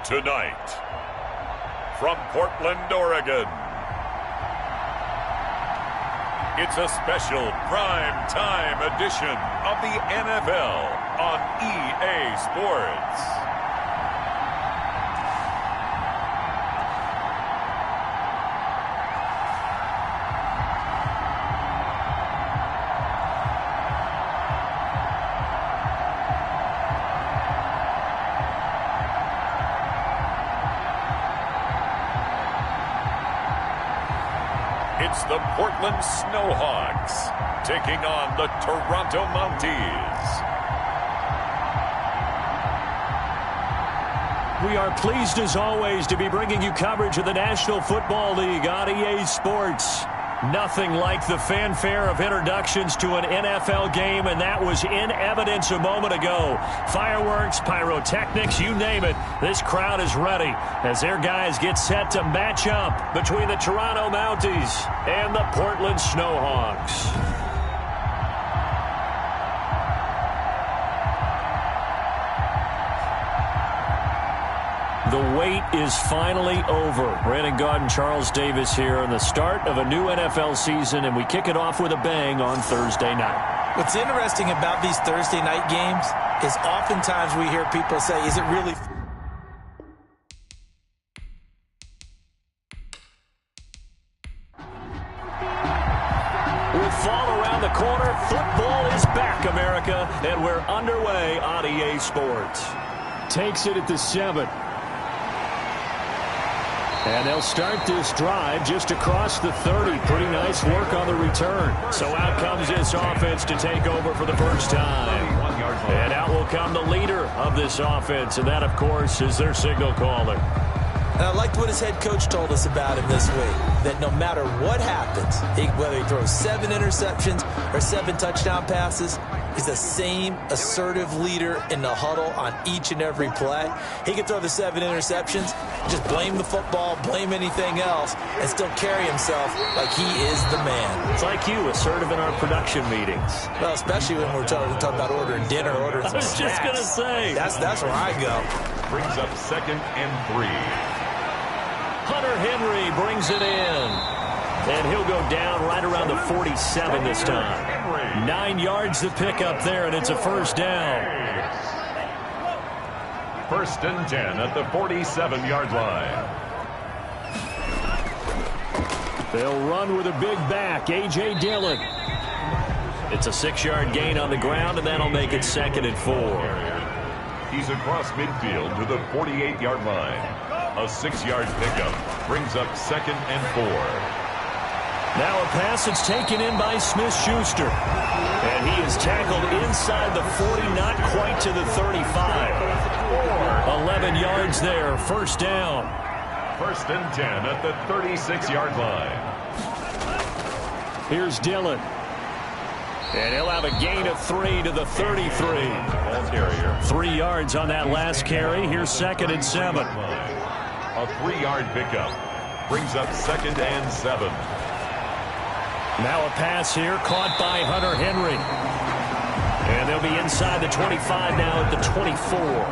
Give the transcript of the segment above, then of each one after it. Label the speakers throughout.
Speaker 1: Tonight, from Portland, Oregon, it's a special prime time edition of the NFL on EA Sports. It's the Portland Snowhawks taking on the Toronto Mounties.
Speaker 2: We are pleased as always to be bringing you coverage of the National Football League on EA Sports. Nothing like the fanfare of introductions to an NFL game, and that was in evidence a moment ago. Fireworks, pyrotechnics, you name it. This crowd is ready as their guys get set to match up between the Toronto Mounties and the Portland Snowhawks. The wait is finally over. Brandon Gaud and Charles Davis here on the start of a new NFL season, and we kick it off with a bang on Thursday night.
Speaker 3: What's interesting about these Thursday night games is oftentimes we hear people say, is it really...
Speaker 2: With fall around the corner, football is back, America, and we're underway on EA Sports. Takes it at the 7. And they'll start this drive just across the 30. Pretty nice work on the return. So out comes this offense to take over for the first time. And out will come the leader of this offense, and that, of course, is their signal caller.
Speaker 3: And I liked what his head coach told us about him this week, that no matter what happens, whether he throws 7 interceptions or 7 touchdown passes, he's the same assertive leader in the huddle on each and every play. He can throw the 7 interceptions, just blame the football, blame anything else, and still carry himself like he is the man.
Speaker 2: It's like you, assertive in our production meetings.
Speaker 3: Well, especially when we're talking about ordering dinner, ordering some snacks.
Speaker 2: I was just going to say.
Speaker 3: That's where I go.
Speaker 1: Brings up 2nd and 3.
Speaker 2: Hunter Henry brings it in. And he'll go down right around the 47 this time. 9 yards to pick up there, and it's a first down.
Speaker 1: 1st and 10 at the 47-yard line.
Speaker 2: They'll run with a big back, A.J. Dillon. It's a 6-yard gain on the ground, and that'll make it 2nd and 4.
Speaker 1: He's across midfield to the 48-yard line. A 6-yard pickup brings up 2nd and 4.
Speaker 2: Now a pass that's taken in by Smith-Schuster. And he is tackled inside the 40, not quite to the 35. 11 yards there, first down.
Speaker 1: 1st and 10 at the 36-yard line.
Speaker 2: Here's Dillon. And he'll have a gain of 3 to the 33.
Speaker 1: Ball carrier.
Speaker 2: 3 yards on that last carry. Here's 2nd and 7.
Speaker 1: A 3-yard pickup brings up 2nd and 7.
Speaker 2: Now a pass here caught by Hunter Henry. And they'll be inside the 25 now at the 24.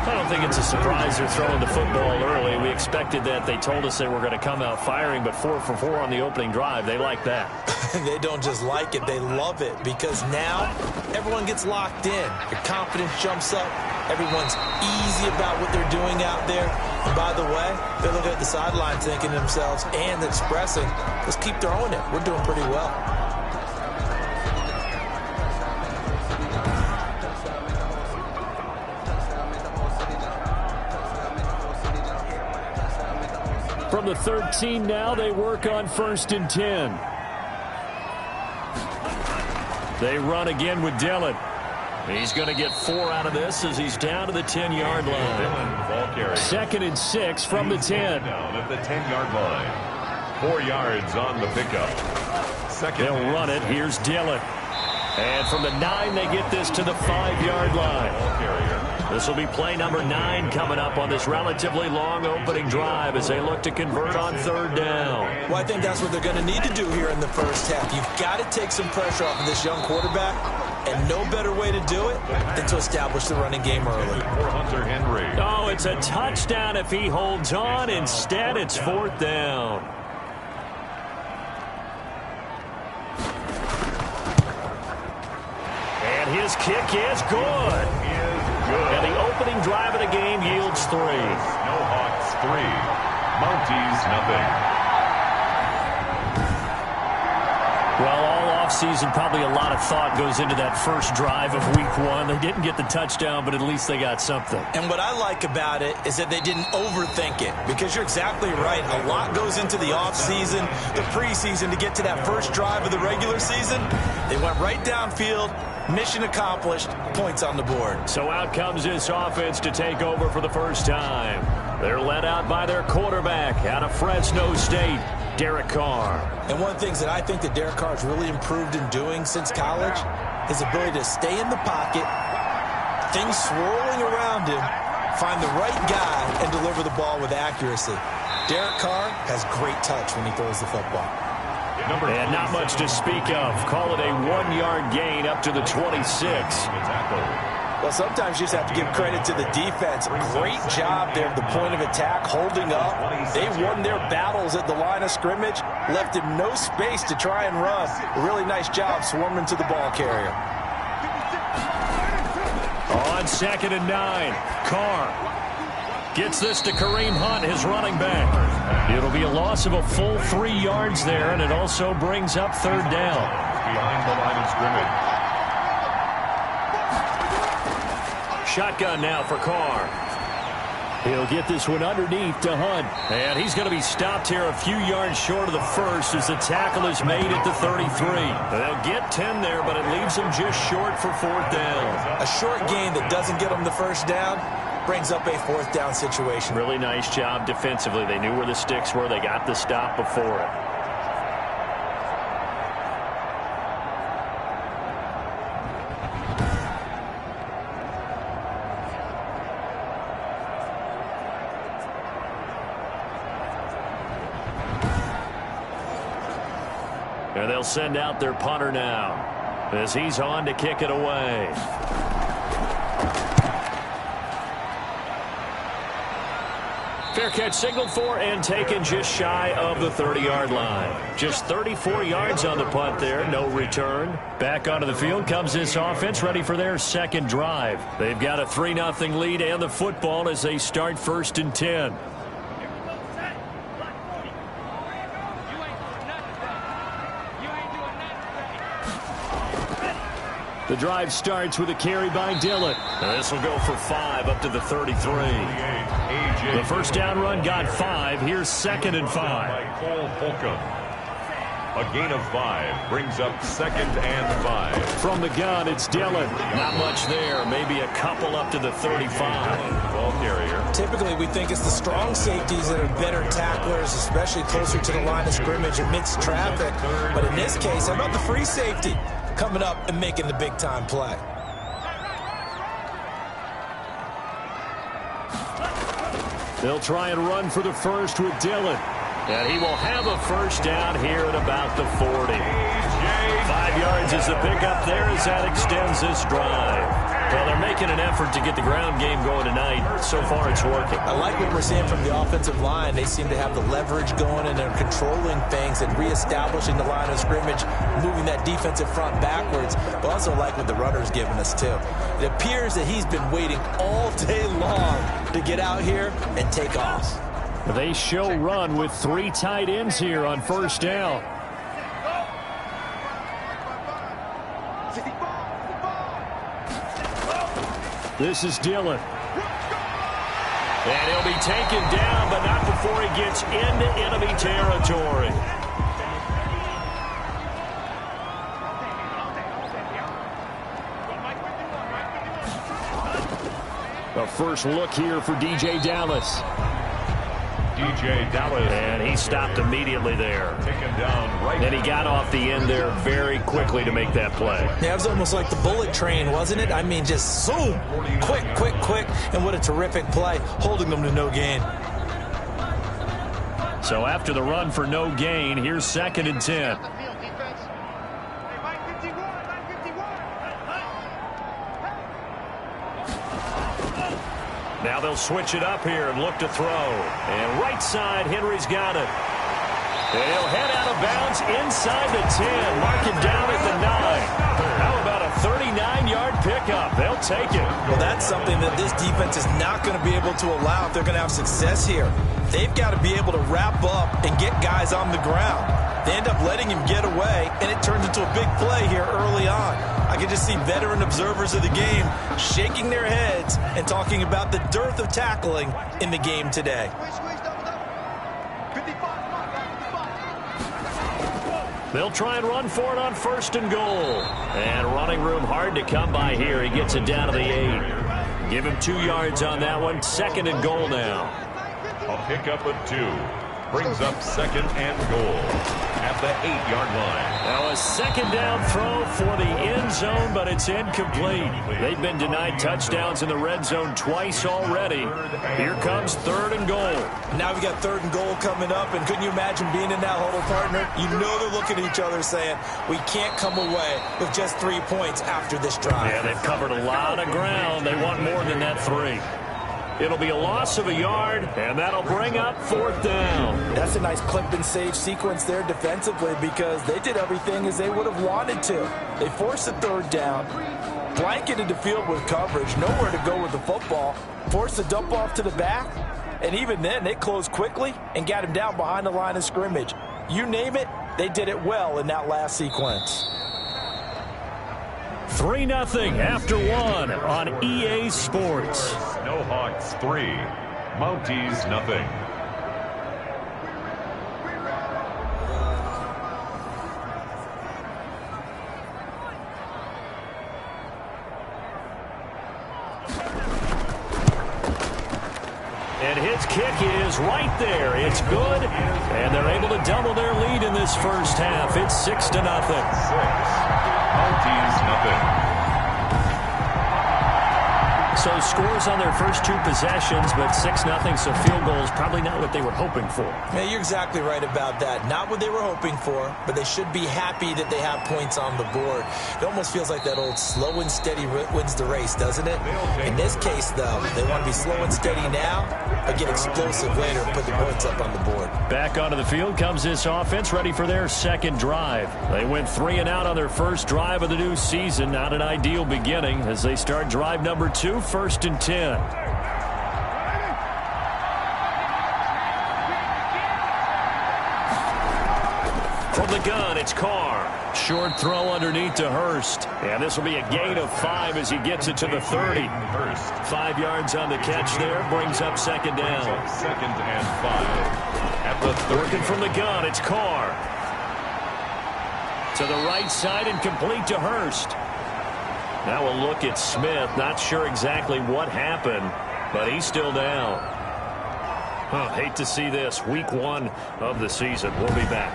Speaker 2: I don't think it's a surprise they're throwing the football early. We expected that. They told us they were going to come out firing, but 4 for 4 on the opening drive. They like that.
Speaker 3: They don't just like it, they love it, because now everyone gets locked in. Your confidence jumps up. Everyone's easy about what they're doing out there. And by the way, they're looking at the sideline thinking to themselves and expressing, let's keep throwing it. We're doing pretty well.
Speaker 2: From the 13 now, they work on 1st and 10. They run again with Dillon. He's going to get 4 out of this as he's down to the 10-yard line. 2nd and 6 from the 10.
Speaker 1: Down at the 10-yard line. 4 yards on the pickup. 2nd.
Speaker 2: They'll run it. Here's Dillon. And from the 9, they get this to the 5-yard line. This will be play number 9 coming up on this relatively long opening drive as they look to convert on 3rd down.
Speaker 3: Well, I think that's what they're going to need to do here in the first half. You've got to take some pressure off of this young quarterback And no better way to do it than to establish the running game early.
Speaker 2: Oh, it's a touchdown if he holds on. Instead, it's 4th down. And his kick is good. And the opening drive of the game yields 3.
Speaker 1: Snowhawks 3, Mounties nothing.
Speaker 2: Well, all offseason, probably a lot of thought goes into that first drive of week 1. They didn't get the touchdown, but at least they got something.
Speaker 3: And what I like about it is that they didn't overthink it, because you're exactly right. A lot goes into the offseason, the preseason, to get to that first drive of the regular season. They went right downfield. Mission accomplished. Points on the board.
Speaker 2: So out comes this offense to take over for the first time. They're led out by their quarterback out of Fresno State, Derek Carr.
Speaker 3: And one of the things that I think that Derek Carr has really improved in doing since college, his ability to stay in the pocket, things swirling around him, find the right guy, and deliver the ball with accuracy. Derek Carr has great touch when he throws the football.
Speaker 2: And not much to speak of. Call it a 1-yard gain up to the 26.
Speaker 3: Well, sometimes you just have to give credit to the defense. Great job there at the point of attack, holding up. They won their battles at the line of scrimmage, left him no space to try and run. A really nice job swarming to the ball carrier.
Speaker 2: On 2nd and 9, Carr gets this to Kareem Hunt, his running back. It'll be a loss of a full 3 yards there, and it also brings up 3rd down.
Speaker 1: Behind the line of scrimmage.
Speaker 2: Shotgun now for Carr. He'll get this one underneath to Hunt. And he's going to be stopped here a few yards short of the first as the tackle is made at the 33. They'll get 10 there, but it leaves them just short for 4th down.
Speaker 3: A short gain that doesn't get them the first down brings up a 4th down situation.
Speaker 2: Really nice job defensively. They knew where the sticks were. They got the stop before it. And they'll send out their punter now as he's on to kick it away. Fair catch signaled for and taken just shy of the 30-yard line. Just 34 yards on the punt there, no return. Back onto the field comes this offense, ready for their second drive. They've got a 3-0 lead and the football as they start 1st and 10. The drive starts with a carry by Dillon. This will go for 5 up to the 33. The first down run got 5. Here's 2nd and 5.
Speaker 1: Cole Holcomb. A gain of 5 brings up 2nd and 5.
Speaker 2: From the gun, it's Dillon. Not much there. Maybe a couple up to the 35.
Speaker 1: Ball carrier.
Speaker 3: Typically, we think it's the strong safeties that are better tacklers, especially closer to the line of scrimmage amidst traffic. But in this case, how about the free safety coming up and making the big-time play?
Speaker 2: They'll try and run for the first with Dillon. And he will have a first down here at about the 40. 5 yards is the pickup there as that extends this drive. Well, they're making an effort to get the ground game going tonight. So far, it's working.
Speaker 3: I like what we're seeing from the offensive line. They seem to have the leverage going, and they're controlling things and reestablishing the line of scrimmage, moving that defensive front backwards. But also like what the runner's giving us, too. It appears that he's been waiting all day long to get out here and take off.
Speaker 2: They show run with 3 tight ends here on first down. This is Dillon. And he'll be taken down, but not before he gets into enemy territory. The first look here for DJ Dallas.
Speaker 1: DJ Dallas.
Speaker 2: And he stopped immediately there.
Speaker 1: Taken down right.
Speaker 2: And he got off the end there very quickly to make that play.
Speaker 3: Yeah, it was almost like the bullet train, wasn't it? I mean, just zoom. Quick, quick, quick. And what a terrific play, holding them to no gain.
Speaker 2: So after the run for no gain, here's 2nd and 10. Now they'll switch it up here and look to throw. And right side, Henry's got it. And he'll head out of bounds inside the 10. Mark him down at the 9. How about a 39-yard pickup? They'll take it.
Speaker 3: Well, that's something that this defense is not going to be able to allow if they're going to have success here. They've got to be able to wrap up and get guys on the ground. They end up letting him get away, and it turns into a big play here early on. I can just see veteran observers of the game shaking their heads and talking about the dearth of tackling in the game today.
Speaker 2: They'll try and run for it on 1st and goal. And running room hard to come by here. He gets it down to the 8. Give him 2 yards on that one. 2nd and goal now.
Speaker 1: A pickup of 2. Brings up 2nd and goal at the 8-yard line.
Speaker 2: Now a 2nd down throw for the end zone, but it's incomplete. They've been denied touchdowns in the red zone twice already. Here comes 3rd and goal.
Speaker 3: Now we got 3rd and goal coming up, and couldn't you imagine being in that huddle, partner? You know they're looking at each other saying, we can't come away with just 3 points after this drive.
Speaker 2: Yeah, they've covered a lot of ground. They want more than that 3. It'll be a loss of a yard, and that'll bring up 4th down.
Speaker 3: That's a nice clip and save sequence there defensively because they did everything as they would have wanted to. They forced the 3rd down, blanketed the field with coverage, nowhere to go with the football, forced the dump off to the back, and even then they closed quickly and got him down behind the line of scrimmage. You name it, they did it well in that last sequence.
Speaker 2: 3-0 after 1 on EA Sports.
Speaker 1: Snowhawks 3, Mounties 0.
Speaker 2: And his kick is right there. It's good, and they're able to double their lead in this first half. It's 6-0.
Speaker 1: 6. Mounties 0.
Speaker 2: So scores on their first 2 possessions, but 6-0, so field goals probably not what they were hoping for.
Speaker 3: Yeah, you're exactly right about that. Not what they were hoping for, but they should be happy that they have points on the board. It almost feels like that old slow and steady wins the race, doesn't it? In this case, though, they want to be slow and steady now, but get explosive later and put the points up on the board. Back
Speaker 2: onto the field comes this offense, ready for their 2nd drive. They went 3 and out on their first drive of the new season. Not an ideal beginning as they start drive number 2, 1st and 10. From the gun, it's Carr. Short throw underneath to Hurst. And this will be a gain of 5 as he gets it to the 30. 5 yards on the catch there, brings up 2nd down.
Speaker 1: 2nd and 5. At the 30.
Speaker 2: Working from the gun, it's Carr. To the right side and complete to Hurst. Now we'll look at Smith. Not sure exactly what happened, but he's still down. Hate to see this. Week 1 of the season. We'll be back.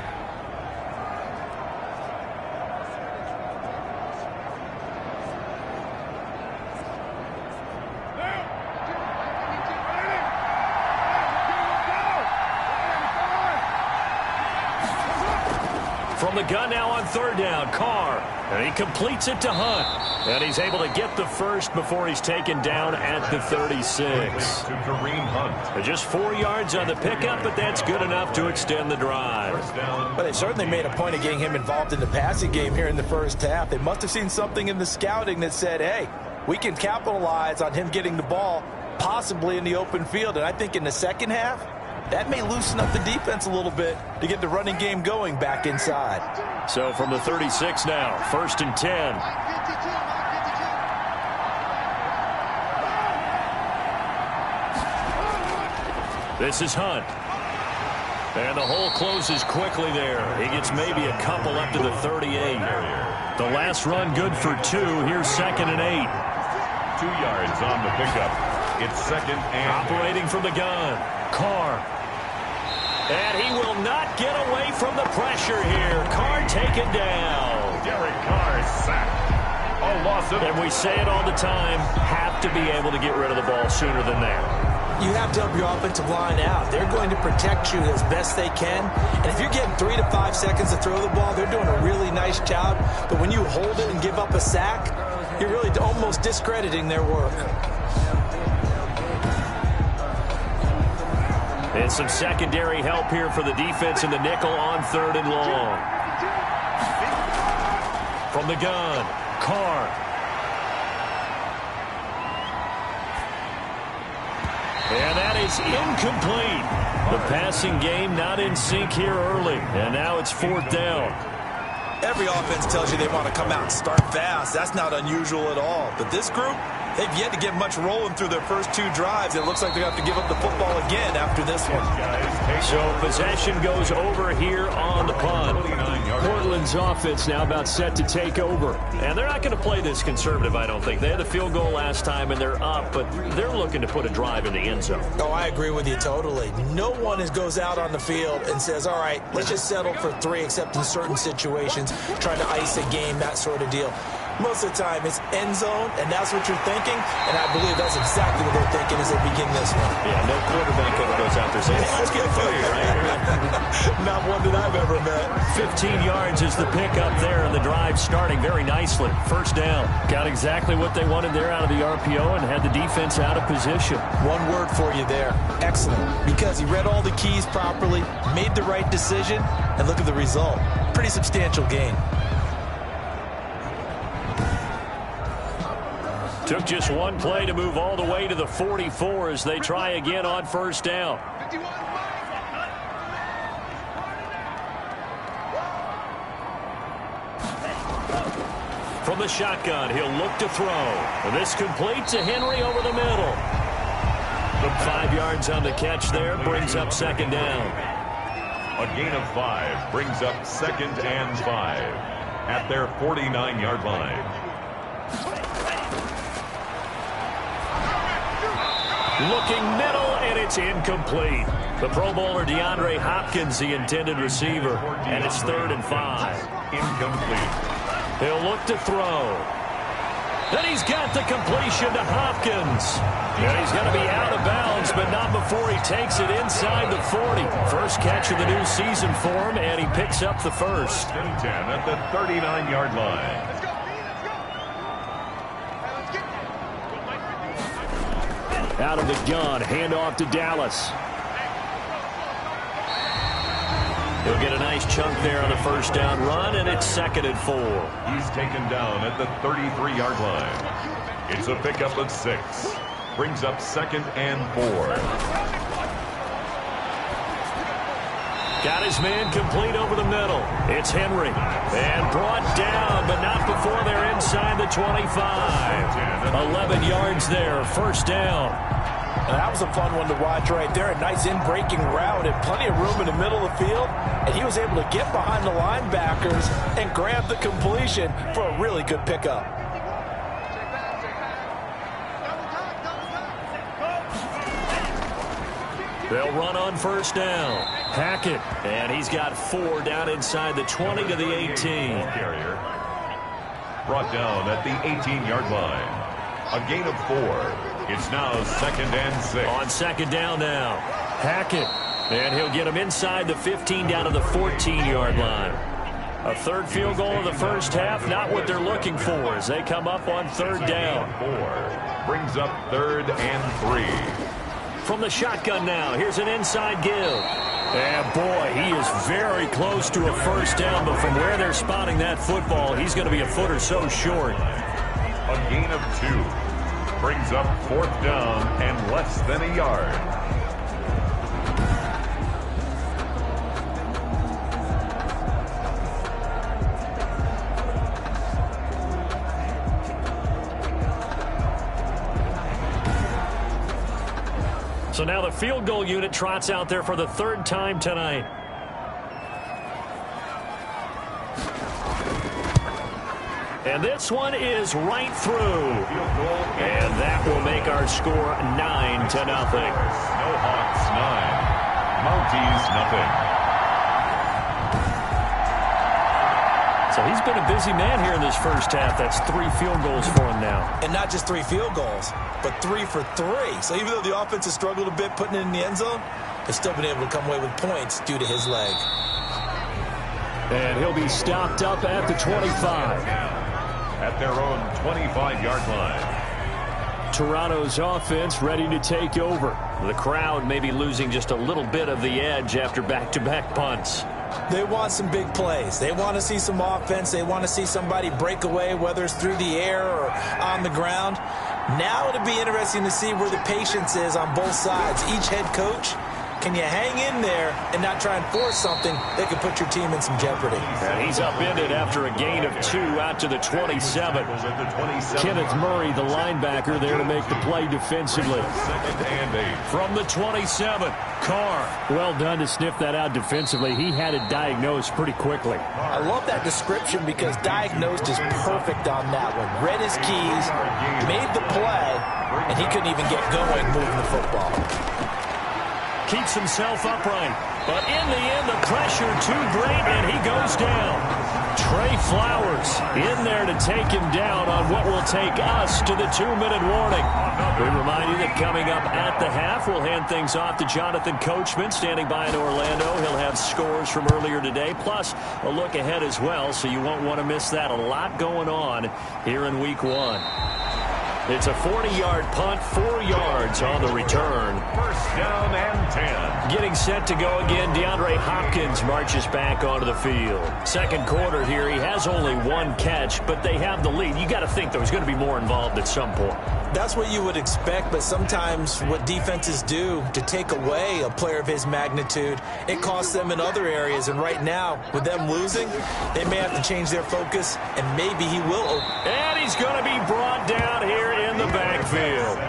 Speaker 2: From the gun now on 3rd down, Carr. And he completes it to Hunt. And he's able to get the first before he's taken down at the 36.
Speaker 1: To Kareem Hunt.
Speaker 2: Just 4 yards on the pickup, but that's good enough to extend the drive.
Speaker 3: But they certainly made a point of getting him involved in the passing game here in the first half. They must have seen something in the scouting that said, hey, we can capitalize on him getting the ball possibly in the open field. And I think in the second half, that may loosen up the defense a little bit to get the running game going back inside.
Speaker 2: So from the 36 now, 1st and 10. This is Hunt. And the hole closes quickly there. He gets maybe a couple up to the 38. The last run good for 2. Here's 2nd and 8.
Speaker 1: 2 yards on the pickup. It's 2nd and...
Speaker 2: Operating from the gun, Carr. And he will not get away from the pressure here. Carr taken down.
Speaker 1: Derek Carr sacked. A loss of...
Speaker 2: And we say it all the time, have to be able to get rid of the ball sooner than that.
Speaker 3: You have to help your offensive line out. They're going to protect you as best they can. And if you're getting 3 to 5 seconds to throw the ball, they're doing a really nice job. But when you hold it and give up a sack, you're really almost discrediting their work.
Speaker 2: And some secondary help here for the defense in the nickel on 3rd and long. From the gun, Carr. And that is incomplete. The passing game not in sync here early. And now it's 4th down.
Speaker 3: Every offense tells you they want to come out and start fast. That's not unusual at all. But this group, they've yet to get much rolling through their first 2 drives. It looks like they're going to have to give up the football again after this one.
Speaker 2: So possession goes over here on the punt. Portland's offense now about set to take over. And they're not going to play this conservative, I don't think. They had the field goal last time, and they're up, but they're looking to put a drive in the end zone.
Speaker 3: Oh, I agree with you totally. No one goes out on the field and says, all right, let's just settle for 3, except in certain situations, trying to ice a game, that sort of deal. Most of the time, it's end zone, and that's what you're thinking, and I believe that's exactly what they're thinking as they begin this one.
Speaker 2: Yeah, no quarterback ever goes out there saying, let's get a failure, right?
Speaker 3: Not one that I've ever met.
Speaker 2: 15 yards is the pickup there, and the drive starting very nicely. 1st down. Got exactly what they wanted there out of the RPO and had the defense out of position.
Speaker 3: One word for you there, excellent, because he read all the keys properly, made the right decision, and look at the result. Pretty substantial gain.
Speaker 2: Took just one play to move all the way to the 44 as they try again on 1st down. From the shotgun, he'll look to throw. This complete to Henry over the middle. 5 yards on the catch there, brings up 2nd down.
Speaker 1: A gain of 5 brings up 2nd and 5 at their 49-yard line.
Speaker 2: Looking middle, and it's incomplete. The Pro Bowler DeAndre Hopkins, the intended receiver, and it's 3rd and 5.
Speaker 1: Incomplete.
Speaker 2: He'll look to throw. And he's got the completion to Hopkins. And he's going to be out of bounds, but not before he takes it inside the 40. First catch of the new season for him, and he picks up the first.
Speaker 1: 1st and 10 at the 39-yard line.
Speaker 2: Out of the gun, handoff to Dallas. He'll get a nice chunk there on the 1st down run, and it's 2nd and 4.
Speaker 1: He's taken down at the 33-yard line. It's a pickup of 6. Brings up 2nd and 4.
Speaker 2: Got his man complete over the middle. It's Henry. And brought down, but not before they're inside the 25. 11 yards there, 1st down.
Speaker 3: And that was a fun one to watch right there. A nice in-breaking route and plenty of room in the middle of the field. And he was able to get behind the linebackers and grab the completion for a really good pickup.
Speaker 2: They'll run on 1st down. Hackett, and he's got 4 down inside the 20 to the 18.
Speaker 1: Carrier brought down at the 18-yard line. A gain of 4. It's now 2nd and 6.
Speaker 2: On 2nd down now. Hackett, and he'll get him inside the 15 down to the 14-yard line. A 3rd field goal of the 1st half, not what they're looking for as they come up on 3rd down.
Speaker 1: 4 brings up 3rd and 3.
Speaker 2: From the shotgun now, here's an inside give. And boy, he is very close to a 1st down, but from where they're spotting that football, he's going to be a foot or so short.
Speaker 1: A gain of 2. Brings up 4th down and less than a yard.
Speaker 2: So now the field goal unit trots out there for the 3rd time tonight. And this one is right through. And that will make our score 9-0.
Speaker 1: Snowhawks 9. Mounties nothing.
Speaker 2: So he's been a busy man here in this 1st half. That's 3 field goals for him now.
Speaker 3: And not just 3 field goals, but 3 for 3. So even though the offense has struggled a bit putting it in the end zone, they've still been able to come away with points due to his leg.
Speaker 2: And he'll be stopped up at the 25.
Speaker 1: At their own 25-yard line.
Speaker 2: Toronto's offense ready to take over. The crowd may be losing just a little bit of the edge after back-to-back punts.
Speaker 3: They want some big plays. They want to see some offense. They want to see somebody break away, whether it's through the air or on the ground. Now it'll be interesting to see where the patience is on both sides. Each head coach, can you hang in there and not try and force something that could put your team in some jeopardy?
Speaker 2: And he's upended after a gain of 2 out to the 27. Kenneth Murray, the linebacker, there to make the play defensively. From the 27, Carr. Well done to sniff that out defensively. He had it diagnosed pretty quickly.
Speaker 3: I love that description because diagnosed is perfect on that one. Read his keys, made the play, and he couldn't even get going moving the football.
Speaker 2: Keeps himself upright. But in the end, the pressure too great, and he goes down. Trey Flowers in there to take him down on what will take us to the 2-minute warning. We remind you that coming up at the half, we'll hand things off to Jonathan Coachman, standing by in Orlando. He'll have scores from earlier today, plus a look ahead as well, so you won't want to miss that. A lot going on here in Week 1. It's a 40-yard punt, 4 yards on the return.
Speaker 1: First down and 10.
Speaker 2: Getting set to go again, DeAndre Hopkins marches back onto the field. Second quarter here, he has only 1 catch, but they have the lead. You got to think there's going to be more involved at some point.
Speaker 3: That's what you would expect, but sometimes what defenses do to take away a player of his magnitude, it costs them in other areas. And right now, with them losing, they may have to change their focus, and maybe he will.
Speaker 2: And he's going to be brought down here in the backfield.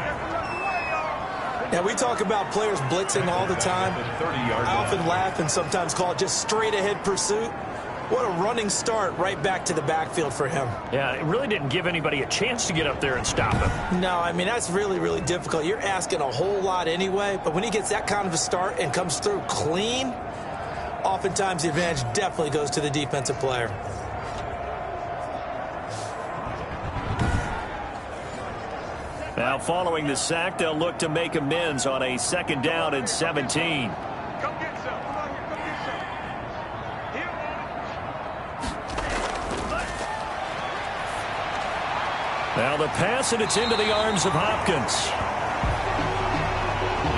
Speaker 3: Now, we talk about players blitzing all the time. I often laugh and sometimes call it just straight-ahead pursuit. What a running start right back to the backfield for him.
Speaker 2: Yeah, it really didn't give anybody a chance to get up there and stop him.
Speaker 3: No, I mean, that's really, really difficult. You're asking a whole lot anyway, but when he gets that kind of a start and comes through clean, oftentimes the advantage definitely goes to the defensive player.
Speaker 2: Now, following the sack, they'll look to make amends on a 2nd down and 17. Now the pass, and it's into the arms of Hopkins.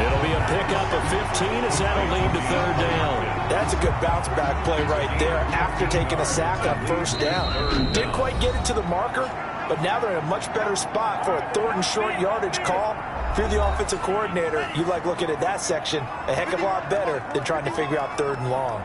Speaker 2: It'll be a pickup of 15 as that'll lead to 3rd down.
Speaker 3: That's a good bounce-back play right there after taking a sack on 1st down. Didn't quite get it to the marker, but now they're in a much better spot for a 3rd and short yardage call. If you're the offensive coordinator, you like looking at that section a heck of a lot better than trying to figure out 3rd and long.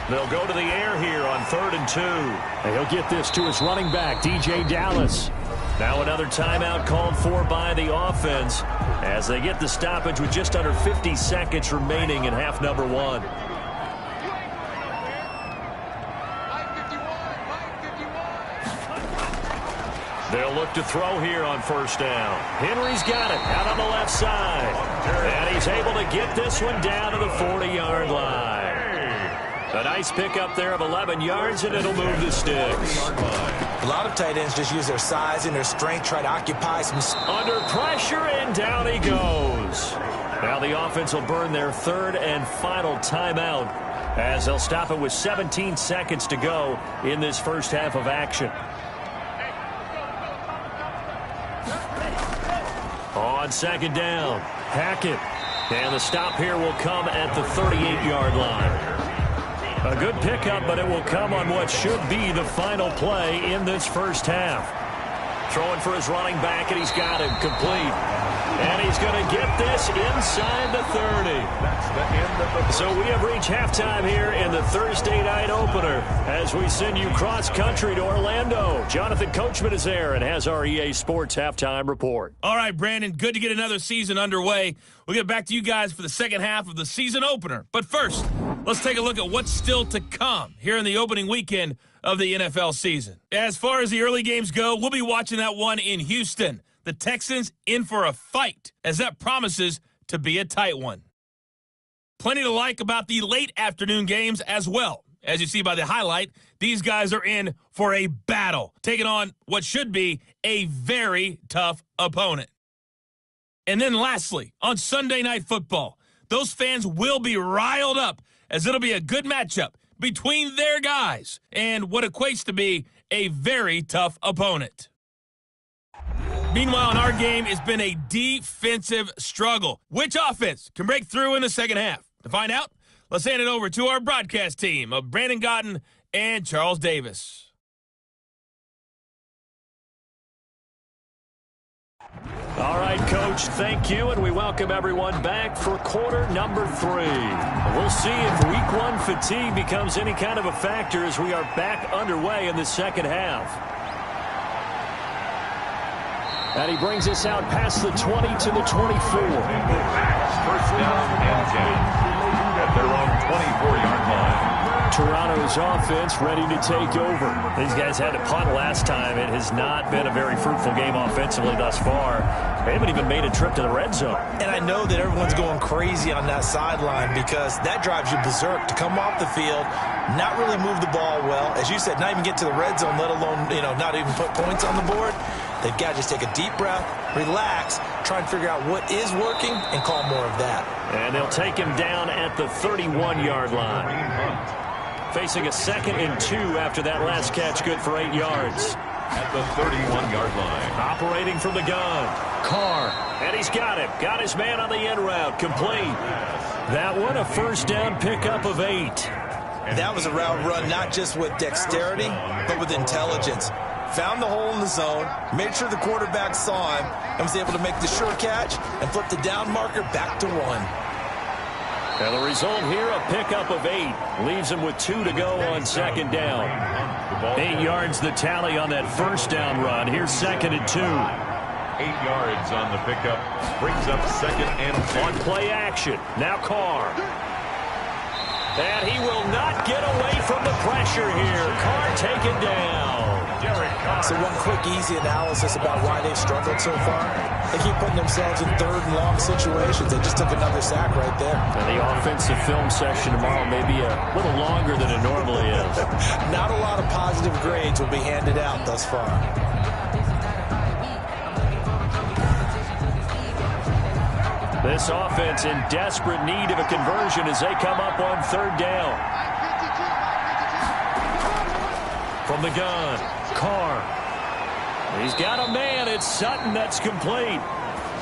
Speaker 2: They'll go to the air here on 3rd and 2. And he'll get this to his running back, DJ Dallas. Now another timeout called for by the offense as they get the stoppage with just under 50 seconds remaining in half number 1. They'll look to throw here on 1st down. Henry's got it out on the left side. And he's able to get this one down to the 40-yard line. A nice pickup there of 11 yards, and it'll move the sticks.
Speaker 3: A lot of tight ends just use their size and their strength, try to occupy some...
Speaker 2: Under pressure, and down he goes. Now the offense will burn their 3rd and final timeout as they'll stop it with 17 seconds to go in this first half of action. On 2nd down, Hackett. And the stop here will come at the 38-yard line. A good pickup, but it will come on what should be the final play in this first half. Throwing for his running back, and he's got him complete. And he's going to get this inside the 30.
Speaker 1: That's the end of the...
Speaker 2: So we have reached halftime here in the Thursday night opener as we send you cross-country to Orlando. Jonathan Coachman is there and has our EA Sports halftime report.
Speaker 4: All right, Brandon, good to get another season underway. We'll get back to you guys for the second half of the season opener. But first, let's take a look at what's still to come here in the opening weekend of the NFL season. As far as the early games go, we'll be watching that one in Houston. The Texans in for a fight, as that promises to be a tight one. Plenty to like about the late afternoon games as well. As you see by the highlight, these guys are in for a battle, taking on what should be a very tough opponent. And then lastly, on Sunday Night Football, those fans will be riled up as it'll be a good matchup between their guys and what equates to be a very tough opponent. Meanwhile, in our game, it's been a defensive struggle. Which offense can break through in the second half? To find out, let's hand it over to our broadcast team of Brandon Gotten and Charles Davis.
Speaker 2: All right, Coach, thank you, and we welcome everyone back for quarter number 3. We'll see if week 1 fatigue becomes any kind of a factor as we are back underway in the second half. And he brings us out past the 20 to the 24.
Speaker 1: First down and 10 at their own 24-yard line.
Speaker 2: Toronto's offense ready to take over. These guys had to punt last time. It has not been a very fruitful game offensively thus far. They haven't even made a trip to the red zone.
Speaker 3: And I know that everyone's going crazy on that sideline because that drives you berserk to come off the field, not really move the ball well. As you said, not even get to the red zone, let alone, not even put points on the board. They've got to just take a deep breath, relax, try and figure out what is working, and call more of that.
Speaker 2: And they'll take him down at the 31-yard line. Facing a 2nd and 2 after that last catch, good for 8 yards.
Speaker 1: At the 31-yard line.
Speaker 2: Operating from the gun. Carr. And he's got him. Got his man on the end route. Complete. That one a first down pickup of 8.
Speaker 3: That was a route run not just with dexterity, but with intelligence. Found the hole in the zone, made sure the quarterback saw him, and was able to make the sure catch and flip the down marker back to 1.
Speaker 2: And the result here, a pickup of 8. Leaves him with 2 to go on 2nd down. 8 yards the tally on that first down run. Here's 2nd and 2.
Speaker 1: 8 yards on the pickup. Brings up 2nd and 2.
Speaker 2: On play action. Now Carr. And he will not get away from the pressure here. Carr taken down.
Speaker 3: So one quick, easy analysis about why they've struggled so far. They keep putting themselves in 3rd and long situations. They just took another sack right there.
Speaker 2: And the offensive film session tomorrow may be a little longer than it normally is.
Speaker 3: Not a lot of positive grades will be handed out thus far.
Speaker 2: This offense in desperate need of a conversion as they come up on 3rd down. From the gun, Carr. He's got a man. It's Sutton that's complete.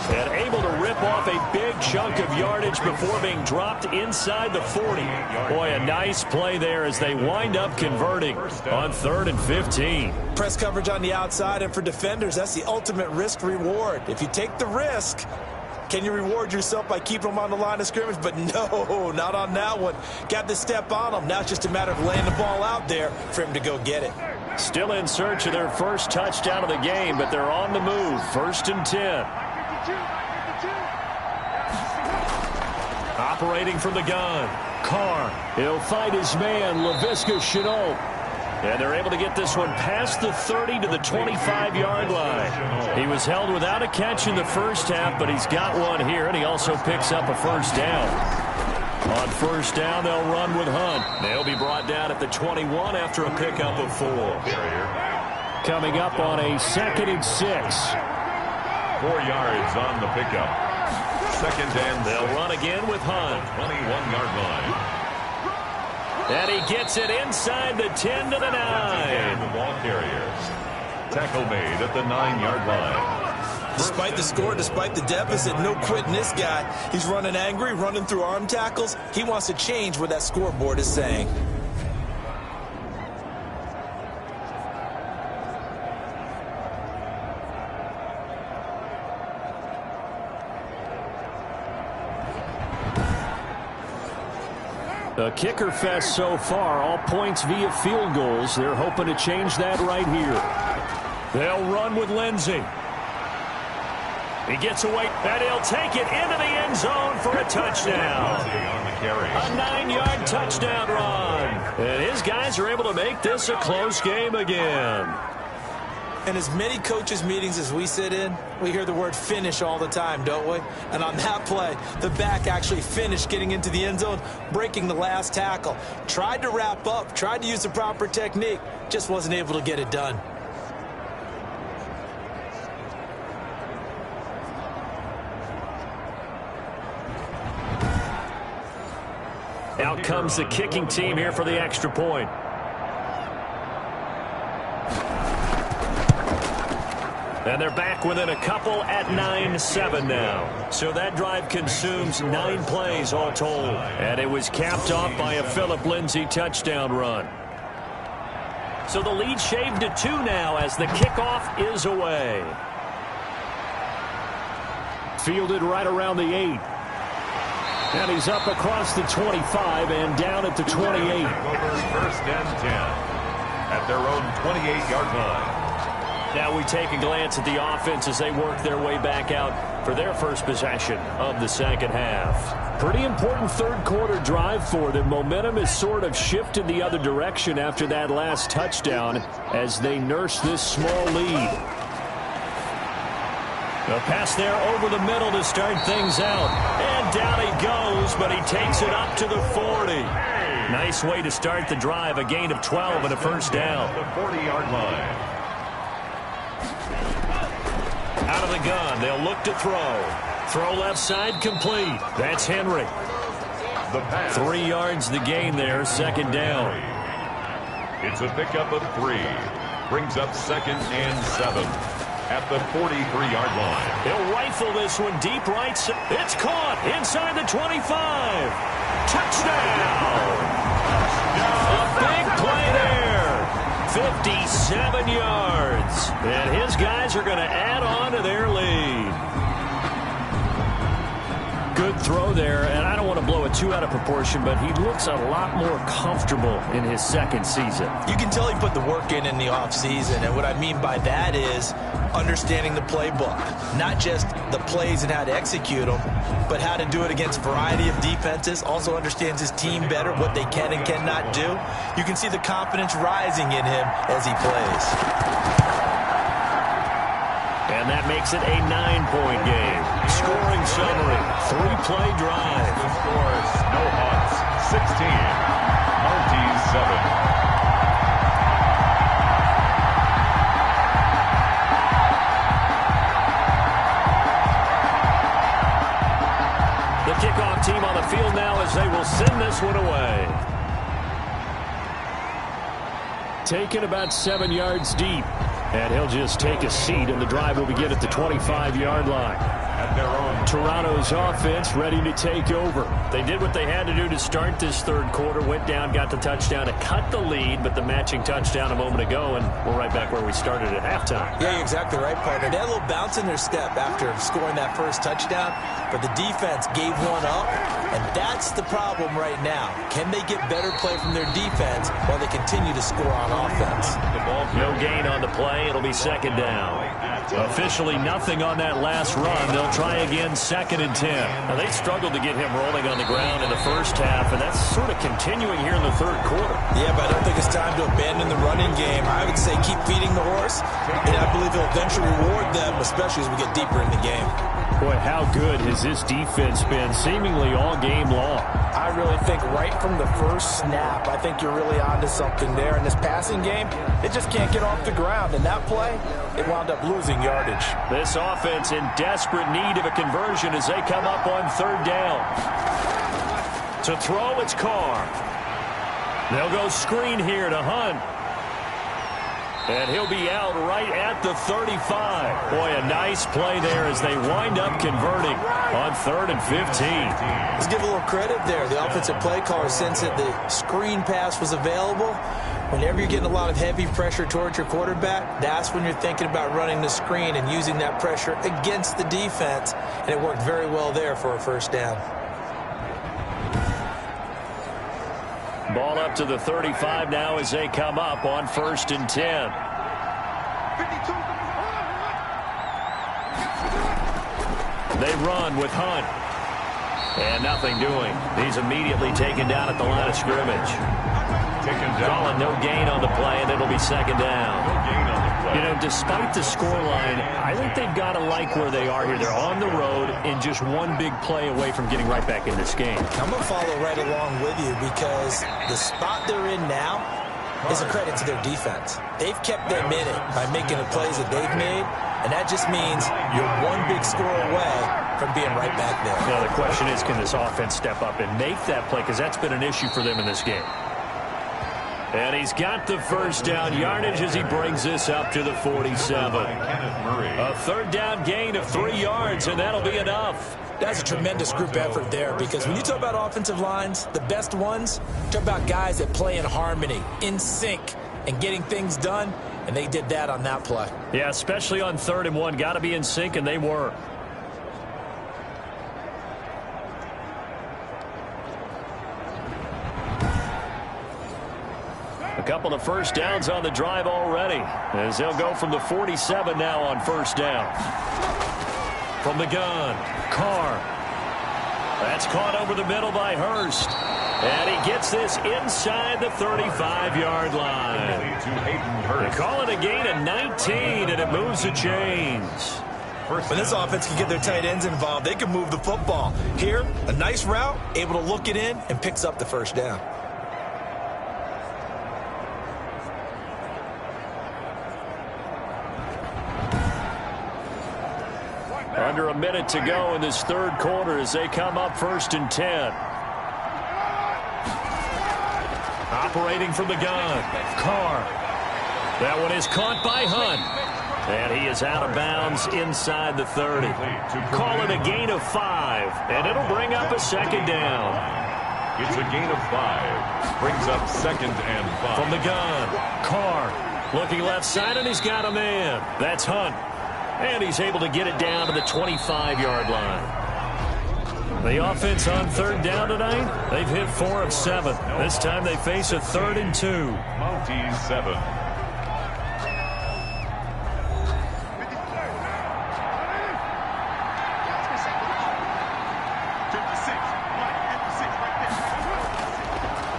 Speaker 2: And able to rip off a big chunk of yardage before being dropped inside the 40. Boy, a nice play there as they wind up converting on 3rd and 15.
Speaker 3: Press coverage on the outside, and for defenders, that's the ultimate risk-reward. If you take the risk, can you reward yourself by keeping them on the line of scrimmage? But no, not on that one. Got the step on them. Now it's just a matter of laying the ball out there for him to go get it.
Speaker 2: Still in search of their first touchdown of the game, but they're on the move. 1st and 10. Operating from the gun. Carr. He'll find his man, Laviska Shenault. And they're able to get this one past the 30 to the 25-yard line. He was held without a catch in the first half, but he's got one here, and he also picks up a first down. On 1st down, they'll run with Hunt. They'll be brought down at the 21 after a pickup of 4. Coming up on a 2nd and 6.
Speaker 1: 4 yards on the pickup. 2nd and 6.
Speaker 2: They'll run again with Hunt.
Speaker 1: 21-yard line.
Speaker 2: And he gets it inside the 10 to the 9.
Speaker 1: The ball carriers. Tackle made at the 9-yard line.
Speaker 3: Despite the score, despite the deficit, no quitting this guy. He's running angry, running through arm tackles. He wants to change what that scoreboard is saying.
Speaker 2: A kicker fest so far, all points via field goals. They're hoping to change that right here. They'll run with Lindsey. He gets away, and he'll take it into the end zone for a touchdown. A 9-yard touchdown run. And his guys are able to make this a close game again.
Speaker 3: In as many coaches' meetings as we sit in, we hear the word finish all the time, don't we? And on that play, the back actually finished getting into the end zone, breaking the last tackle. Tried to wrap up, tried to use the proper technique, just wasn't able to get it done.
Speaker 2: Out comes the kicking team here for the extra point. And they're back within a couple at 9-7 now. So that drive consumes 9 plays all told. And it was capped off by a Phillip Lindsay touchdown run. So the lead shaved to 2 now as the kickoff is away. Fielded right around the 8. And he's up across the 25 and down at the 28.
Speaker 1: First and 10 at their own 28-yard line.
Speaker 2: Now we take a glance at the offense as they work their way back out for their first possession of the second half. Pretty important third quarter drive for them. Momentum has sort of shifted the other direction after that last touchdown as they nurse this small lead. The pass there over the middle to start things out. And down he goes, but he takes it up to the 40. Nice way to start the drive, a gain of 12 and a first down.
Speaker 1: The 40-yard line.
Speaker 2: Out of the gun, they'll look to throw. Throw left side complete. That's Henry.
Speaker 1: The pass.
Speaker 2: 3 yards the gain there, second down.
Speaker 1: It's a pickup of 3. Brings up 2nd and 7 at the 43-yard line.
Speaker 2: He'll rifle this one deep right. It's caught inside the 25. Touchdown! A big play there. 57 yards. And his guys are going to add on to their lead. Good throw there, and I don't want to blow it too out of proportion, but he looks a lot more comfortable in his second season.
Speaker 3: You can tell he put the work in the offseason, and what I mean by that is understanding the playbook. Not just the plays and how to execute them, but how to do it against a variety of defenses. Also understands his team better, what they can and cannot do. You can see the confidence rising in him as he plays.
Speaker 2: And that makes it a 9-point game. Scoring summary, 3-play drive.
Speaker 1: The score is Snowhawks 16, Mounties 7.
Speaker 2: The kickoff team on the field now as they will send this one away. Taken about 7 yards deep. And he'll just take a seat, and the drive will begin at the 25-yard line.
Speaker 1: At their own.
Speaker 2: Toronto's offense ready to take over. They did what they had to do to start this third quarter. Went down, got the touchdown to cut the lead, but the matching touchdown a moment ago, and we're right back where we started at halftime.
Speaker 3: Yeah, you're exactly right, partner. They had a little bounce in their step after scoring that first touchdown, but the defense gave one up, and that's the problem right now. Can they get better play from their defense while they continue to score on offense?
Speaker 2: No gain on the play. It'll be second down. Officially nothing on that last run. They'll try again, 2nd and 10. Now, they struggled to get him rolling on the ground in the first half, and that's sort of continuing here in the third quarter.
Speaker 3: Yeah, but I don't think it's time to abandon the running game. I would say keep feeding the horse, and I believe he'll eventually reward them, especially as we get deeper in the game.
Speaker 2: Boy, how good has this defense been seemingly all game long?
Speaker 5: I really think right from the first snap, I think you're really onto something there. In this passing game, it just can't get off the ground. And that play, it wound up losing yardage.
Speaker 2: This offense in desperate need of a conversion as they come up on third down. To throw, it's Carr. They'll go screen here to Hunt. And he'll be out right at the 35. Boy, a nice play there as they wind up converting on 3rd and 15.
Speaker 3: Let's give a little credit there. The offensive play caller, since that the screen pass was available, whenever you're getting a lot of heavy pressure towards your quarterback, that's when you're thinking about running the screen and using that pressure against the defense. And it worked very well there for a first down.
Speaker 2: Ball up to the 35 now as they come up on 1st and 10. They run with Hunt. And nothing doing. He's immediately taken down at the line of scrimmage. Calling no gain on the play, and it'll be second down.
Speaker 1: No gain on the play.
Speaker 2: You know, despite the scoreline, I think they've got to like where they are here. They're on the road and just one big play away from getting right back in this game.
Speaker 3: I'm going to follow right along with you because the spot they're in now is a credit to their defense. They've kept them in it by making the plays that they've made, and that just means you're one big score away from being right back there.
Speaker 2: Now, the question is, can this offense step up and make that play? Because that's been an issue for them in this game. And he's got the first down yardage as he brings this up to the 47. A third down gain of 3 yards, and that'll be enough.
Speaker 3: That's a tremendous group effort there, because when you talk about offensive lines, the best ones, talk about guys that play in harmony, in sync, and getting things done, and they did that on that play.
Speaker 2: Yeah, especially on 3rd and 1. Got to be in sync, and they were. A couple of first downs on the drive already, as they'll go from the 47 now on first down. From the gun, Carr. That's caught over the middle by Hurst. And he gets this inside the 35-yard line. They call it a gain of 19, and it moves the chains.
Speaker 3: When this offense can get their tight ends involved, they can move the football. Here, a nice route, able to look it in, and picks up the first down.
Speaker 2: Under a minute to go in this 3rd quarter as they come up 1st and 10. Operating from the gun, Carr. That one is caught by Hunt. And he is out of bounds inside the 30. Call it a gain of 5, and it'll bring up a 2nd down.
Speaker 1: It's a gain of 5. Brings up 2nd and 5.
Speaker 2: From the gun, Carr. Looking left side, and he's got a man. That's Hunt. And he's able to get it down to the 25-yard line. The offense on 3rd down tonight, they've hit 4 of 7. This time they face a 3rd and 2.
Speaker 1: Mounties 7.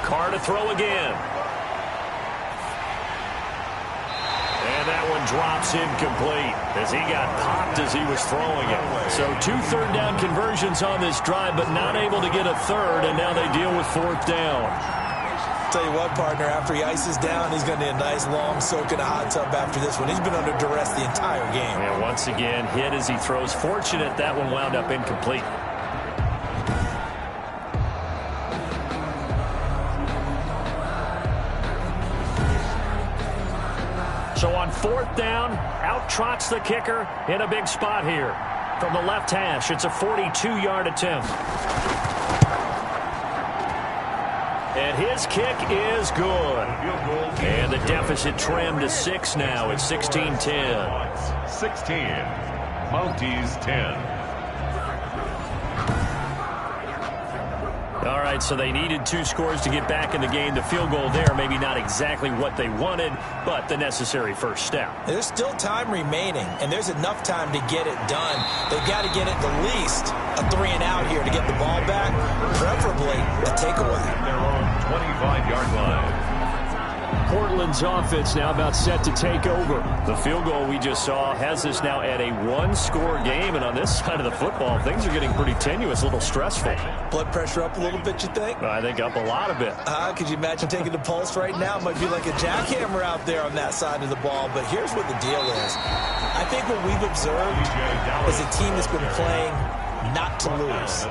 Speaker 2: Carr to throw again. That one drops incomplete as he got popped as he was throwing it. So 2 third down conversions on this drive, but not able to get a 3rd, and now they deal with 4th down.
Speaker 3: Tell you what, partner, after he ices down, he's going to need a nice long soak in a hot tub after this one. He's been under duress the entire game.
Speaker 2: And once again, hit as he throws. Fortunate that one wound up incomplete. So on 4th down, out trots the kicker in a big spot here. From the left hash, it's a 42-yard attempt. And his kick is good. And the deficit trimmed to 6 now. It's 16-10.
Speaker 1: 16. Mounties 10.
Speaker 2: All right, so they needed 2 scores to get back in the game. The field goal there, maybe not exactly what they wanted, but the necessary first step.
Speaker 3: There's still time remaining, and there's enough time to get it done. They've got to get at the least a 3 and out here to get the ball back, preferably a takeaway.
Speaker 1: Their own 25-yard line.
Speaker 2: Portland's offense now about set to take over. The field goal we just saw has us now at a 1-score game, and on this side of the football, things are getting pretty tenuous, a little stressful.
Speaker 3: Blood pressure up a little bit, you think?
Speaker 2: I think up a lot of it.
Speaker 3: Could you imagine taking the pulse right now? It might be like a jackhammer out there on that side of the ball, but here's what the deal is. I think what we've observed is a team that's been playing not to lose,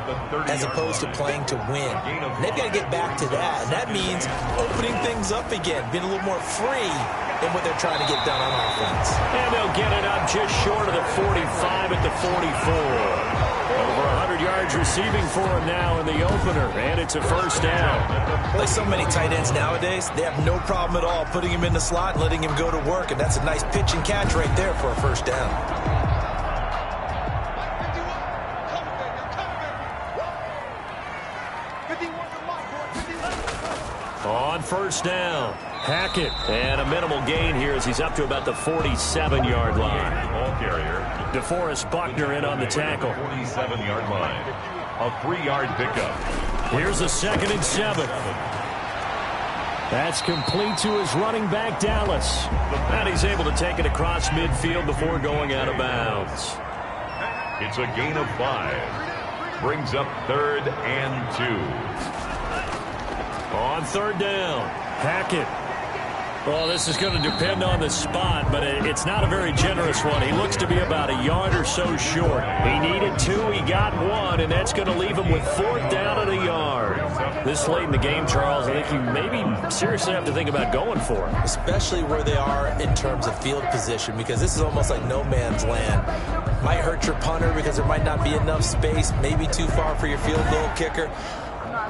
Speaker 3: as opposed to playing to win. And they've got to get back to that, and that means opening things up again, being a little more free in what they're trying to get done on offense.
Speaker 2: And they'll get it up just short of the 45 at the 44. Over 100 yards receiving for him now in the opener, and it's a first down.
Speaker 3: Like so many tight ends nowadays, they have no problem at all putting him in the slot and letting him go to work, and that's a nice pitch and catch right there for a first down.
Speaker 2: On first down, Hackett, and a minimal gain here as he's up to about the 47-yard line.
Speaker 1: Ball carrier.
Speaker 2: DeForest Buckner in on the tackle.
Speaker 1: 47-yard line. A 3-yard pickup.
Speaker 2: Here's a 2nd and 7. That's complete to his running back, Dallas. And he's able to take it across midfield before going out of bounds.
Speaker 1: It's a gain of 5. Brings up 3rd and 2.
Speaker 2: On 3rd down, Hackett. Well, this is going to depend on the spot, but it's not a very generous one. He looks to be about a yard or so short. He needed 2, he got 1, and that's going to leave him with 4th down at a yard. This late in the game, Charles, I think you maybe seriously have to think about going for it.
Speaker 3: Especially where they are in terms of field position, because this is almost like no man's land. Might hurt your punter because there might not be enough space, maybe too far for your field goal kicker.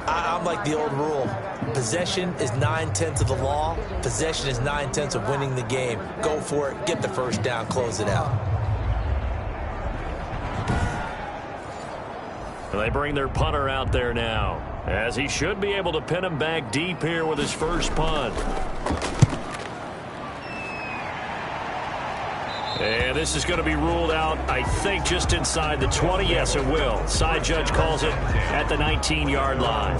Speaker 3: I'm like the old rule. Possession is 9/10 of the law. Possession is 9/10 of winning the game. Go for it. Get the first down. Close it out.
Speaker 2: They bring their punter out there now, as he should be able to pin him back deep here with his first punt. And this is going to be ruled out, I think, just inside the 20. Yes, it will. Side judge calls it at the 19-yard line.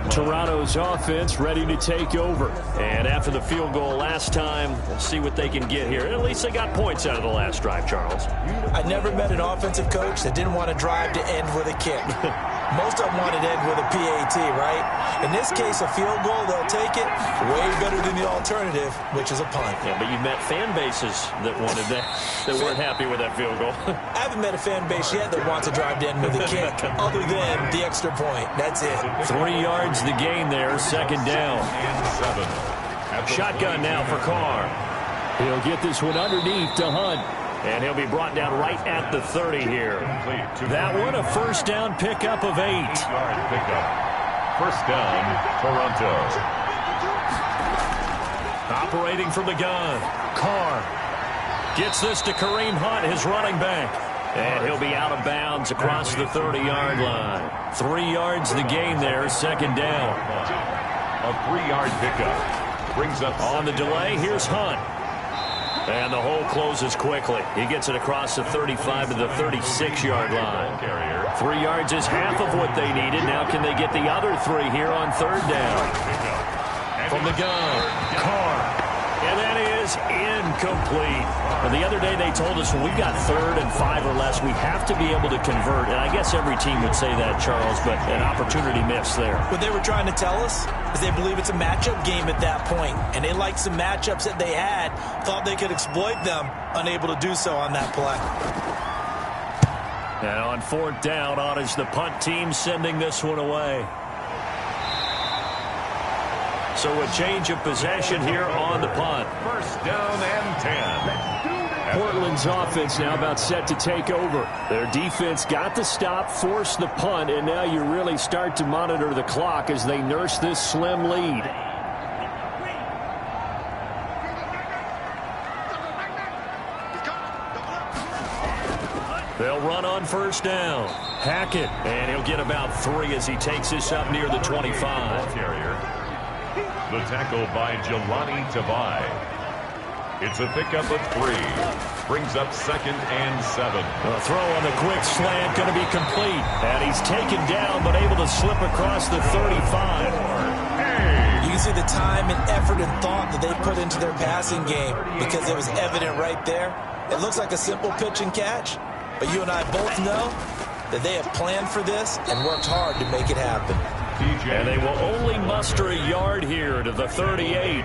Speaker 2: Toronto's offense ready to take over. And after the field goal last time, we'll see what they can get here. At least they got points out of the last drive, Charles.
Speaker 3: I never met an offensive coach that didn't want to drive to end with a kick. Most of them want to end with a PAT, right? In this case, a field goal, they'll take it. Way better than the alternative, which is a punt.
Speaker 2: Yeah, but you've met fan bases that wanted that, that weren't happy with that field goal.
Speaker 3: I haven't met a fan base yet that wants to drive to end with a kick, other than the extra point. That's it.
Speaker 2: 3 yards the gain there, second down. Shotgun now for Carr. He'll get this one underneath to Hunt. And he'll be brought down right at the 30 here. That one, a first down pickup of 8.
Speaker 1: First down, Toronto.
Speaker 2: Operating from the gun. Carr gets this to Kareem Hunt, his running back. And he'll be out of bounds across the 30-yard line. 3 yards the gain there, second down.
Speaker 1: A 3-yard pickup. Brings up
Speaker 2: on the delay, here's Hunt. And the hole closes quickly. He gets it across the 35 to the 36-yard line. 3 yards is half of what they needed. Now can they get the other 3 here on third down? From the gun, Carr. And that is incomplete. And the other day they told us when we've got 3rd and 5 or less, we have to be able to convert. And I guess every team would say that, Charles, but an opportunity missed there.
Speaker 3: What they were trying to tell us is they believe it's a matchup game at that point. And they liked some matchups that they had, thought they could exploit them, unable to do so on that play.
Speaker 2: And on fourth down, on is the punt team sending this one away. So a change of possession here on the punt.
Speaker 1: First down and 10.
Speaker 2: Portland's offense now about set to take over. Their defense got the stop, forced the punt, and now you really start to monitor the clock as they nurse this slim lead. They'll run on first down. Hackett, and he'll get about 3 as he takes this up near the 25.
Speaker 1: The tackle by Jelani Tavai. It's a pickup of 3. Brings up second and 7.
Speaker 2: A throw on the quick slant going to be complete. And he's taken down but able to slip across the 35.
Speaker 3: You can see the time and effort and thought that they put into their passing game because it was evident right there. It looks like a simple pitch and catch, but you and I both know that they have planned for this and worked hard to make it happen.
Speaker 2: And they will only muster a yard here to the 38.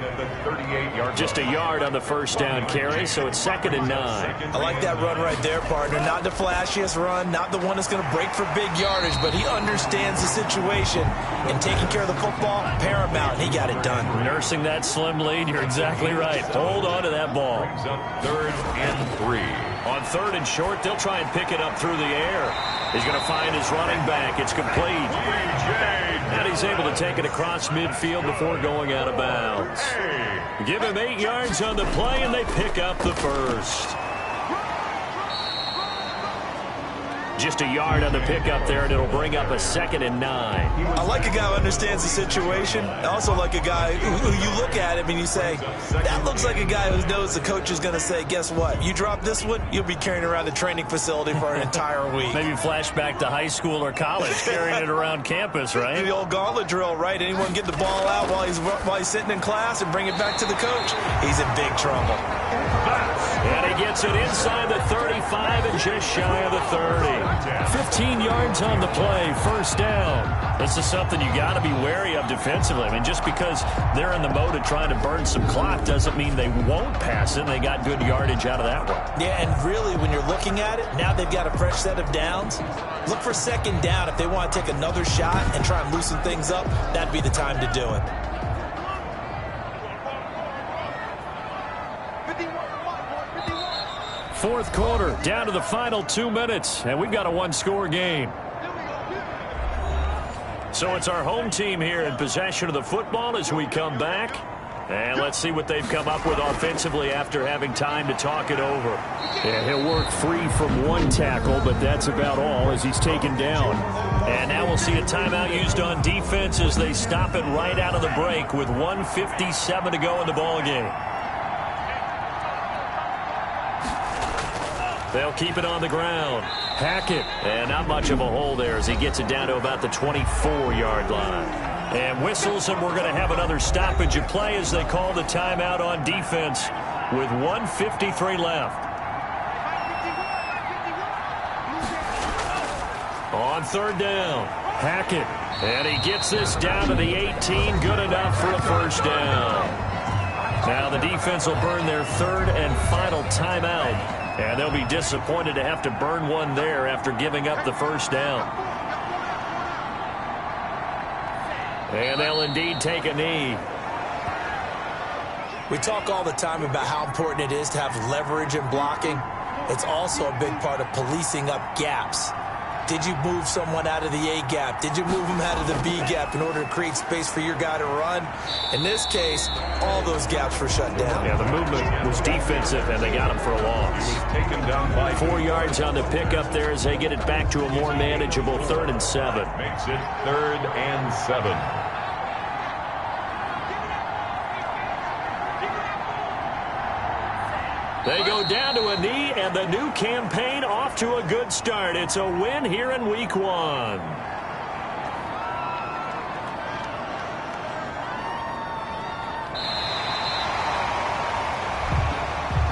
Speaker 2: Just a yard on the first down carry, so it's second and 9.
Speaker 3: I like that run right there, partner. Not the flashiest run, not the one that's going to break for big yardage, but he understands the situation, and taking care of the football, paramount. He got it done.
Speaker 2: Nursing that slim lead, you're exactly right. Hold on to that ball.
Speaker 1: Third and 3.
Speaker 2: On third and short, they'll try and pick it up through the air. He's going to find his running back. It's complete. And he's able to take it across midfield before going out of bounds. Give him 8 yards on the play, and they pick up the first. Just a yard on the pickup there, and it'll bring up a second and 9.
Speaker 3: I like a guy who understands the situation. I also like a guy who you look at him and you say, that looks like a guy who knows the coach is going to say, guess what? You drop this one, you'll be carrying around the training facility for an entire week.
Speaker 2: Maybe flashback to high school or college, carrying it around campus, right?
Speaker 3: The old gauntlet drill, right? Anyone get the ball out while he's sitting in class and bring it back to the coach? He's in big trouble.
Speaker 2: And he gets it inside the 35 25 and just shy of the 30. 15 yards on the play, first down. This is something you got to be wary of defensively. I mean, just because they're in the mode of trying to burn some clock doesn't mean they won't pass it. They got good yardage out of that one.
Speaker 3: Yeah, and really, when you're looking at it, now they've got a fresh set of downs. Look for second down. If they want to take another shot and try and loosen things up, that'd be the time to do it.
Speaker 2: Fourth quarter, down to the final 2 minutes, and we've got a one-score game. So it's our home team here in possession of the football as we come back. And let's see what they've come up with offensively after having time to talk it over.
Speaker 6: Yeah, he'll work free from one tackle, but that's about all as he's taken down.
Speaker 2: And now we'll see a timeout used on defense as they stop it right out of the break with 1:57 to go in the ball game. They'll keep it on the ground. Hackett. And not much of a hole there as he gets it down to about the 24-yard line. And whistles, and we're going to have another stoppage of play as they call the timeout on defense with 1:53 left. On third down, Hackett. And he gets this down to the 18. Good enough for a first down. Now the defense will burn their third and final timeout. And they'll be disappointed to have to burn one there after giving up the first down. And they'll indeed take a knee.
Speaker 3: We talk all the time about how important it is to have leverage in blocking. It's also a big part of policing up gaps. Did you move someone out of the A gap? Did you move them out of the B gap in order to create space for your guy to run? In this case, all those gaps were shut down.
Speaker 2: Yeah, the movement was defensive, and they got him for a loss.
Speaker 1: He was taken down by
Speaker 2: 4 yards on the pickup there as they get it back to a more manageable 3rd and 7.
Speaker 1: Makes it 3rd and 7.
Speaker 2: They go down to a knee, and the new campaign off to a good start. It's a win here in Week 1.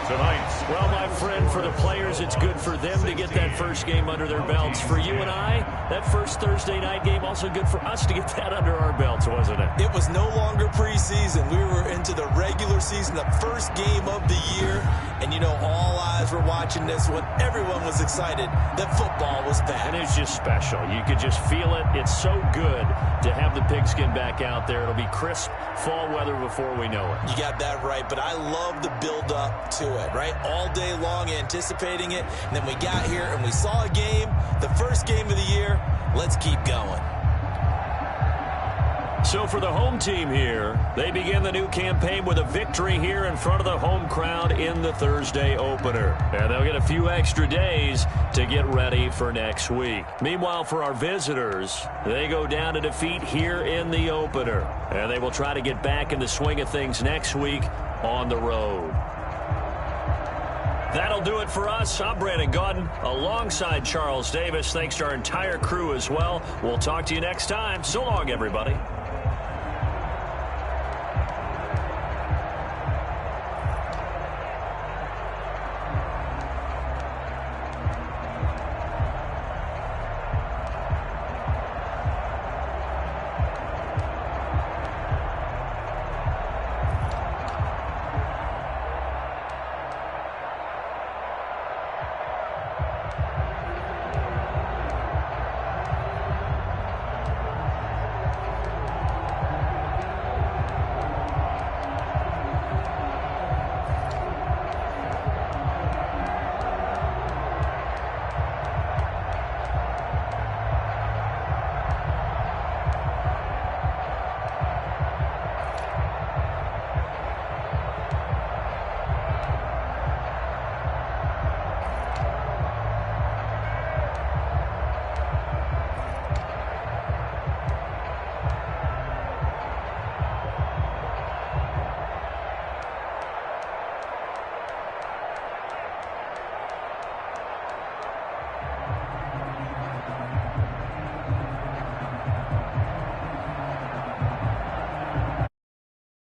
Speaker 1: Tonight's.
Speaker 2: Well, my friend, for the players, it's good for them to get that first game under their belts. For you and I, that first Thursday night game, also good for us to get that under our belts, wasn't it?
Speaker 3: It was no longer preseason. We were into the regular season, the first game of the year. And, you know, all eyes were watching this when everyone was excited that football was back.
Speaker 2: And it's just special. You could just feel it. It's so good to have the pigskin back out there. It'll be crisp fall weather before we know it.
Speaker 3: You got that right, but I love the build-up to it, right? All day long anticipating it, and then we got here and we saw a game, the first game of the year. Let's keep going.
Speaker 2: So for the home team here, they begin the new campaign with a victory here in front of the home crowd in the Thursday opener. And they'll get a few extra days to get ready for next week. Meanwhile, for our visitors, they go down to defeat here in the opener. And they will try to get back in the swing of things next week on the road. That'll do it for us. I'm Brandon Gaudin alongside Charles Davis. Thanks to our entire crew as well. We'll talk to you next time. So long, everybody.